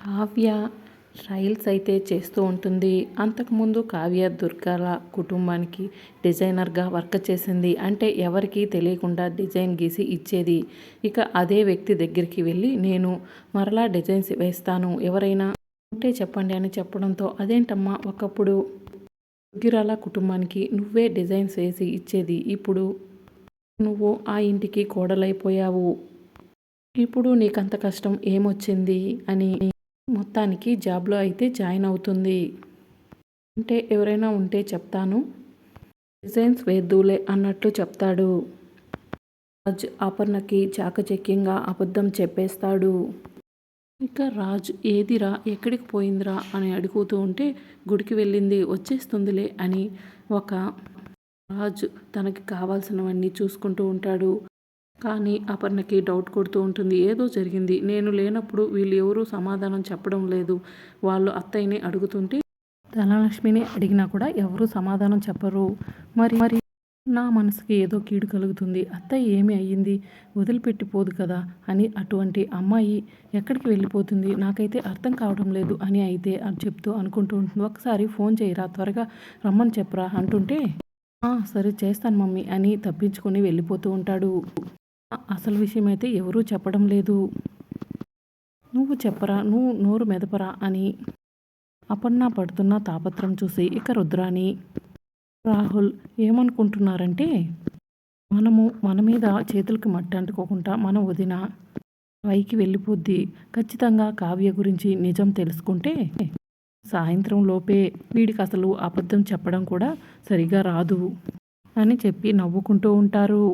Kavya trials అయితే చేస్తూ ఉంటుంది. అంతకుముందు కావ్య దుర్గాల కుటుంబానికి డిజైనర్గా వర్క్ చేసింది. అంటే ఎవరికీ తెలియకుండా డిజైన్ గీసి ఇచ్చేది. ఇక అదే వ్యక్తి దగ్గరికి వెళ్ళి నేను మరలా డిజైన్స్ వేస్తాను, ఎవరైనా ఉంటే చెప్పండి అని చెప్పడంతో, అదేంటమ్మా ఒకప్పుడు దుగ్గిరాల కుటుంబానికి నువ్వే డిజైన్స్ వేసి ఇచ్చేది, ఇప్పుడు నువ్వు ఆ ఇంటికి కోడలైపోయావు, ఇప్పుడు నీకంత కష్టం ఏమొచ్చింది అని మొత్తానికి జాబ్లో అయితే జాయిన్ అవుతుంది. అంటే ఎవరైనా ఉంటే చెప్తాను, డిజైన్స్ వేద్దులే అన్నట్లు చెప్తాడు. రాజ్ అపర్ణకి చాకచక్యంగా అబద్ధం చెప్పేస్తాడు. ఇక రాజ్ ఏదిరా ఎక్కడికి పోయిందిరా అని అడుగుతూ ఉంటే, గుడికి వెళ్ళింది వచ్చేస్తుందిలే అని ఒక రాజ్ తనకి కావాల్సినవన్నీ చూసుకుంటూ ఉంటాడు. కానీ అపర్ణకి డౌట్ కొడుతూ ఉంటుంది. ఏదో జరిగింది, నేను లేనప్పుడు వీళ్ళు ఎవరూ సమాధానం చెప్పడం లేదు. వాళ్ళు అత్తయ్యని అడుగుతుంటే ధనలక్ష్మిని అడిగినా కూడా ఎవరూ సమాధానం చెప్పరు. మరి మరి నా మనసుకి ఏదో కీడు కలుగుతుంది. అత్తయ్య ఏమి అయ్యింది, వదిలిపెట్టిపోదు కదా అని, అటువంటి అమ్మాయి ఎక్కడికి వెళ్ళిపోతుంది నాకైతే అర్థం కావడం లేదు అని అయితే అని చెప్తూ అనుకుంటూ ఉంటుంది. ఒకసారి ఫోన్ చేయరా, త్వరగా రమ్మని చెప్పరా అంటుంటే, సరే చేస్తాను మమ్మీ అని తప్పించుకొని వెళ్ళిపోతూ ఉంటాడు. అసలు విషయం అయితే ఎవరూ చెప్పడం లేదు. నువ్వు చెప్పరా, నువ్వు నోరు మెదపరా అని అపర్ణ పడుతున్న తాపత్రం చూసి ఇక రుద్రాని రాహుల్ ఏమనుకుంటున్నారంటే, మన మీద చేతులకి మట్టి అంటుకోకుండా మన వదిన పైకి వెళ్ళిపోద్ది, ఖచ్చితంగా కావ్య గురించి నిజం తెలుసుకుంటే సాయంత్రం లోపే వీడికి అసలు అబద్ధం చెప్పడం కూడా సరిగా రాదు అని చెప్పి నవ్వుకుంటూ ఉంటారు.